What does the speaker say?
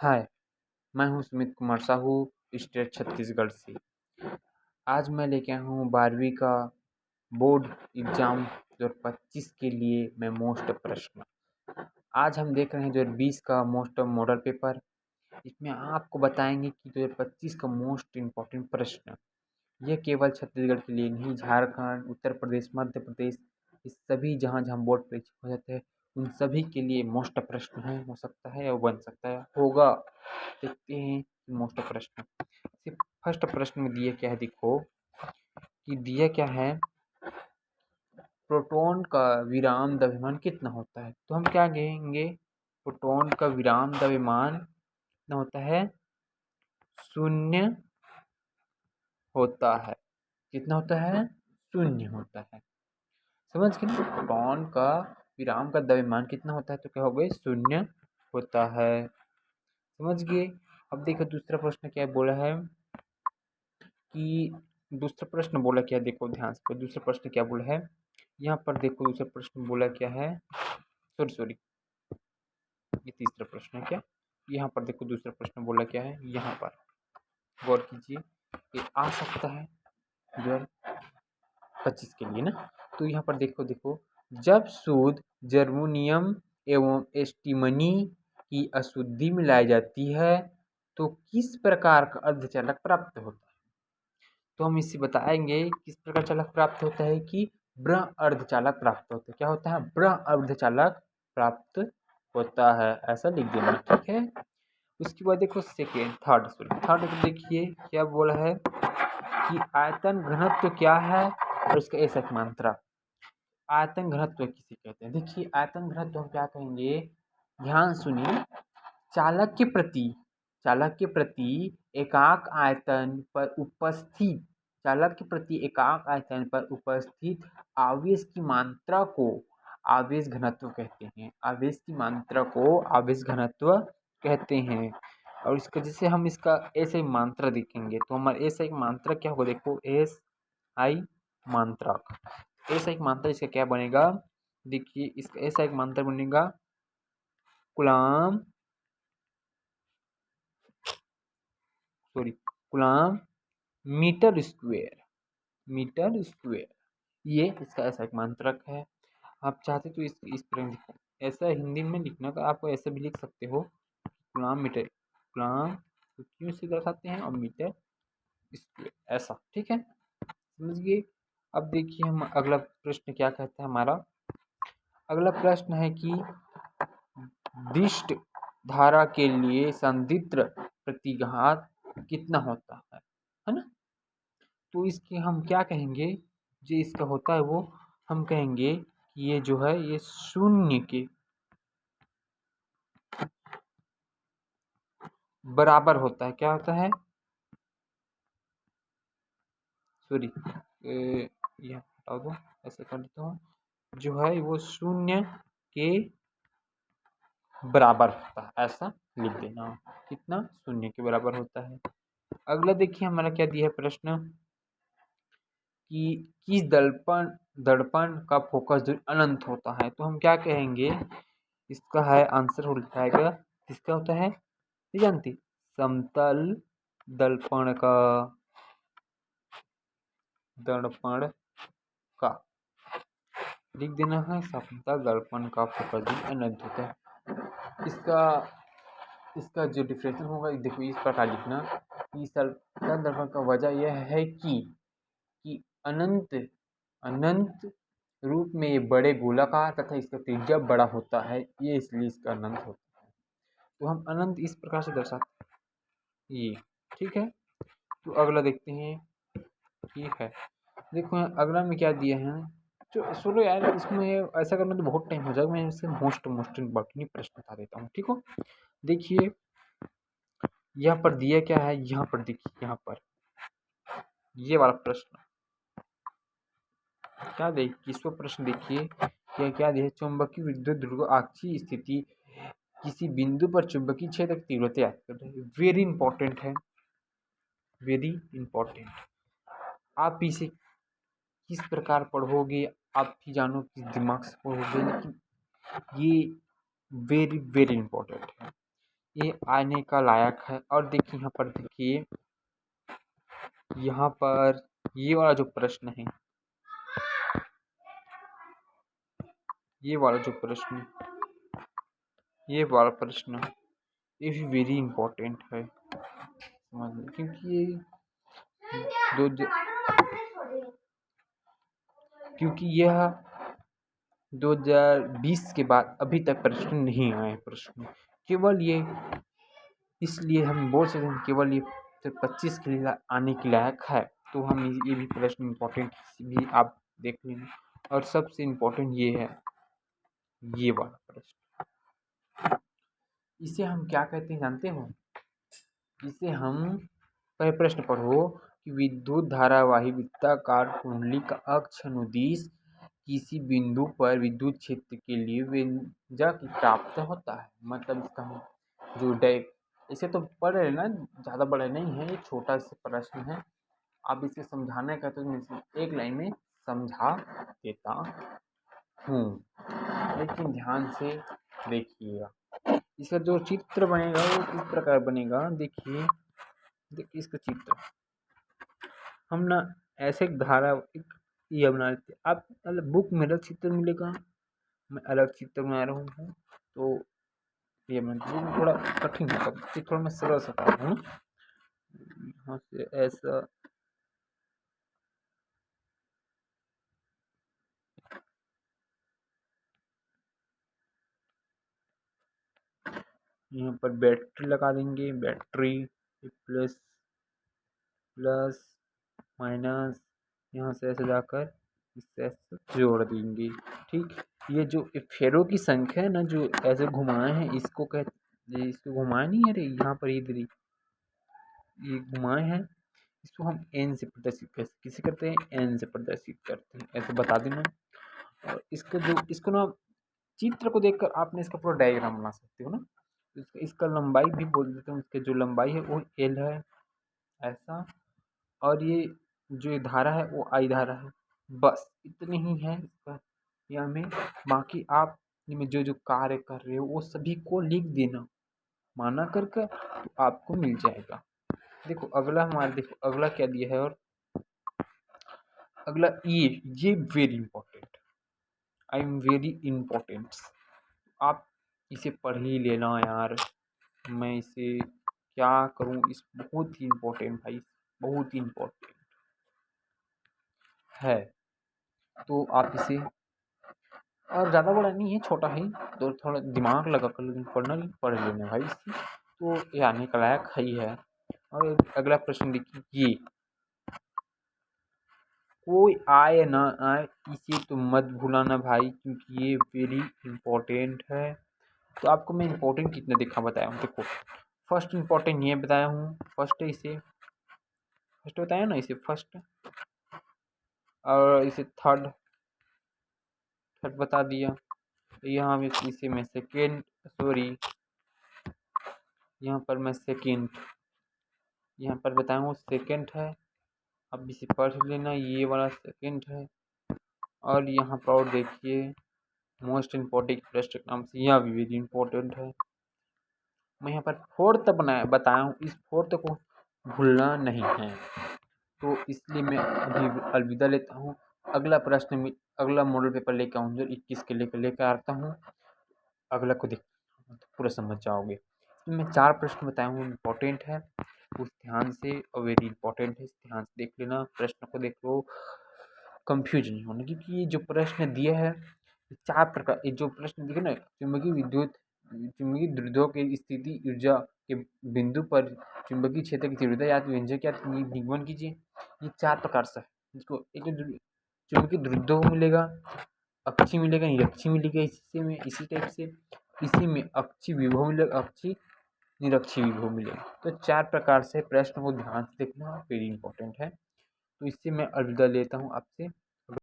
हाय, मैं हूँ सुमित कुमार साहू, स्टेट छत्तीसगढ़ से। आज मैं लेके आया हूँ 12वीं का बोर्ड एग्ज़ाम 2025 के लिए मैं मोस्ट प्रश्न। आज हम देख रहे हैं 2020 का मोस्ट मॉडल पेपर। इसमें आपको बताएंगे कि 2025 का मोस्ट इम्पोर्टेंट प्रश्न। यह केवल छत्तीसगढ़ के लिए नहीं, झारखंड, उत्तर प्रदेश, मध्य प्रदेश, इस सभी जहाँ जहाँ बोर्ड परीक्षा हो जाते हैं उन सभी के लिए मोस्ट प्रश्न है। हो सकता है और बन सकता है, होगा। देखते हैं कि मोस्ट प्रश्न सिर्फ फर्स्ट प्रश्न में दिया क्या है। देखो कि दिया क्या है, प्रोटॉन का विराम द्रव्यमान कितना होता है। तो हम क्या कहेंगे, प्रोटॉन का विराम द्रव्यमान कितना होता है, 0 होता है। कितना होता है, 0 होता है। समझ गए ना, प्रोटॉन का विराम का द्रव्यमान कितना होता है, तो क्या हो गए, 0 होता है। समझ गए। अब देखो दूसरा प्रश्न क्या बोला है कि दूसरा प्रश्न बोला क्या है, देखो ध्यान से। दूसरा प्रश्न क्या बोला है, यहाँ पर देखो दूसरा प्रश्न बोला क्या है, सॉरी ये तीसरा प्रश्न है क्या। यहाँ पर देखो दूसरा प्रश्न बोला क्या है, यहाँ पर गौर कीजिए। ये आ सकता है 2025 के लिए ना। तो यहाँ पर देखो जब शुद्ध जर्मोनियम एवं एस्टिमनी की अशुद्धि मिलाई जाती है तो किस प्रकार का अर्धचालक प्राप्त होता है। तो हम इससे बताएंगे किस प्रकार चालक प्राप्त होता है कि ब्रह्म अर्धचालक प्राप्त होता है। क्या होता है, ब्रह्म अर्धचालक प्राप्त होता है, ऐसा लिख देना, ठीक है। उसके बाद देखो थर्ड देखिए क्या बोला है कि आयतन घनत्व क्या है और इसका ऐसा मात्रा। आयतन घनत्व किसे कहते हैं, देखिए आयतन घनत्व हम क्या कहेंगे, ध्यान सुनिए। चालक के प्रति एकाक आयतन पर उपस्थित आवेश की मात्रा को आवेश घनत्व कहते हैं। आवेश की मात्रा को आवेश घनत्व कहते हैं। और इसका जैसे हम इसका ऐसे ही मात्रा देखेंगे तो हमारा ऐसा एक मात्रा क्या होगा, देखो एस आई मात्रक। ऐसा एक मात्रा इसका क्या बनेगा, देखिए इसका ऐसा एक मात्रा बनेगा कूलाम मीटर स्क्वायर। ये इसका ऐसा एक मात्रक है। आप चाहते तो इस पर ऐसा हिंदी में लिखना का आपको ऐसा भी लिख सकते हो, गुलाम क्यों से दर्शाते हैं और मीटर स्क्वायर, ऐसा, ठीक है, समझिए। अब देखिए हम अगला प्रश्न क्या कहता है हमारा। अगला प्रश्न है कि दिष्ट धारा के लिए संदिग्ध प्रतिघात कितना होता है ना। तो इसके हम क्या कहेंगे, जो इसका होता है वो हम कहेंगे कि ये जो है ये 0 के बराबर होता है। क्या होता है, सॉरी ये हटा दो, ऐसे कर देता हूँ, जो है वो 0 के बराबर होता है, ऐसा लिख देना। कितना, 0 के बराबर होता है। अगला देखिए हमारा क्या दिया है प्रश्न कि किस दर्पण का फोकस दूरी अनंत होता है। तो हम क्या कहेंगे, इसका है आंसर हो जाएगा, किसका होता है नहीं जानती, समतल दर्पण का लिख देना है। समतल दर्पण का फोकस दूरी अनंत होता है। इसका जो डिफरेंशियल होगा देखो इस प्रकार लिखना कि समतल दर्पण का वजह यह है कि अनंत रूप में ये बड़े गोलाकार तथा इसका त्रिज्या बड़ा होता है, ये इसलिए इसका अनंत होता है। तो हम अनंत इस प्रकार से दर्शाते हैं ये, ठीक है। तो अगला देखते हैं, ठीक है। देखो अगला में क्या दिया है, जो सुनो यार, इसमें ऐसा करना तो बहुत टाइम हो जाएगा। मैं इससे मोस्ट इम्पोर्टेंट प्रश्न बता देता हूँ, ठीक हो। देखिए यहाँ पर दिया क्या है, यहाँ पर देखिए, यहाँ पर ये वाला प्रश्न क्या देखिए, इसको प्रश्न देखिए क्या दिया है, चुंबकीय विद्युत ध्रुव अक्षीय स्थिति किसी बिंदु पर चुंबकीय क्षेत्र की तीव्रता याद कर रहे हैं। वेरी इंपॉर्टेंट है, वेरी इंपॉर्टेंट। आप इसे किस प्रकार पढ़ोगे आप ही जानो, किस दिमाग से पढ़ोगे, लेकिन ये वेरी वेरी इंपॉर्टेंट है। ये आने का लायक है। और देखिए यहाँ पर, देखिए यहाँ पर ये वाला जो प्रश्न है, ये वाला जो प्रश्न, ये वाला प्रश्न ये भी वेरी इंपॉर्टेंट है समझ लो, क्योंकि ये दो क्योंकि यह 2020 के बाद अभी तक प्रश्न नहीं आए प्रश्न, केवल ये इसलिए हम बोल सकते हैं केवल ये 25 के लिए आने के लायक है। तो हम ये भी प्रश्न इम्पोर्टेंट भी आप देख लेंगे। और सबसे इम्पोर्टेंट ये है, ये वाला प्रश्न, इसे हम क्या कहते हैं जानते हो? इसे हम, पहले प्रश्न पढ़ो कि विद्युत धारावाही वृत्ताकार कुंडली का अक्ष अनुदिश किसी बिंदु पर विद्युत क्षेत्र के लिए व्यंजक प्राप्त होता है। मतलब इसका जो इसे तो पढ़ रहे ना, ज़्यादा बड़ा नहीं है, ये छोटा सा प्रश्न है। आप इसे समझाने का तो मैं एक लाइन में समझा देता हूँ, लेकिन ध्यान से देखिएगा। इसका जो चित्र बनेगा वो किस प्रकार बनेगा, देखिए इसका चित्र हम ना ऐसे धारा ये बना लेते। आप अलग बुक में अलग चित्र मिलेगा, मैं अलग चित्र बना रहा हूँ, तो ये मैं थोड़ा कठिन है, थोड़ा मैं सरल सा बता रहा हूँ। यहाँ से ऐसा, यहाँ पर बैटरी लगा देंगे, बैटरी प्लस प्लस माइनस, यहाँ से ऐसे जाकर इससे ऐसे जोड़ देंगे। ठीक, ये जो फेरों की संख्या है ना, जो ऐसे घुमाए हैं, इसको कहते, इसको घुमाए नहीं, अरे यहाँ पर इधर ये घुमाए हैं, इसको हम एन से प्रदर्शित किसे करते हैं, एन से प्रदर्शित करते हैं, ऐसे बता देना। और इसको ना चित्र को देखकर आपने इसका पूरा डायग्राम बना सकते हो ना। इसका लंबाई भी बोल देते हैं, इसकी जो लंबाई है वो एल है ऐसा, और ये जो धारा है वो आई धारा है। बस इतनी ही है इसका या में, बाकी आप में जो जो कार्य कर रहे हो वो सभी को लिख देना माना करके, तो आपको मिल जाएगा। देखो अगला हमारा, देखो अगला क्या दिया है, और अगला ये very important, I am very important, आप इसे पढ़ ही लेना यार। मैं इसे क्या करूं, इस बहुत ही इम्पोर्टेंट भाई, बहुत ही इम्पोर्टेंट है। तो आप इसे, और ज़्यादा बड़ा नहीं है, छोटा ही, तो थोड़ा दिमाग लगा कर पढ़ना, पढ़ लेना भाई इसे, तो ये आने का लायक ही है। और अगला प्रश्न देखिए, ये कोई आए ना आए इसे तो मत भूलाना भाई, क्योंकि ये वेरी इंपॉर्टेंट है। तो आपको मैं इंपॉर्टेंट कितना देखा बताया हूँ, देखो फर्स्ट इंपॉर्टेंट ये बताया हूँ, फर्स्ट इसे फर्स्ट बताया ना, इसे फर्स्ट, और इसे थर्ड थर्ड बता दिया। यहाँ में इसे मैं सेकेंड, सॉरी यहाँ पर मैं सेकेंड, यहाँ पर बताया हूँ सेकेंड है। अब इसे पढ़ लेना, ये वाला सेकेंड है। और यहाँ पर और देखिए मोस्ट इम्पोर्टेंट प्रश्न के नाम से, यह भी वेरी इंपॉर्टेंट है। मैं यहाँ पर फोर्थ बताया हूँ, इस फोर्थ को भूलना नहीं है, तो इसलिए मैं अभी अलविदा लेता हूँ। अगला प्रश्न में अगला मॉडल पेपर लेकर आऊँ जो 21 के लेकर आता हूँ, अगला को देख पूरा समझ जाओगे। इसमें मैं 4 प्रश्न बताया हूँ, इम्पोर्टेंट है, उस ध्यान से, और वेरी इंपॉर्टेंट है, इस ध्यान से देख लेना, प्रश्न को देख लो, कंफ्यूज नहीं होना। क्योंकि ये जो प्रश्न दिया है, 4 प्रकार, ये जो प्रश्न दिखे ना, चुंबकीय द्विध्रुवों की स्थिति ऊर्जा के बिंदु पर चुंबकीय क्षेत्र की तीव्रता या व्यंजक या निगमन कीजिए, ये 4 प्रकार से है। इसको एक तो चुंबकीय द्विध्रुव मिलेगा, अक्षी मिलेगा, निरक्षी मिलेगा, इसी टाइप से इसी में अक्षी विभव मिलेगा, अक्षी निरक्षी विभव मिलेगा। तो 4 प्रकार से प्रश्न को ध्यान से देखना वेरी इंपॉर्टेंट है। तो इससे मैं अलविदा लेता हूँ आपसे।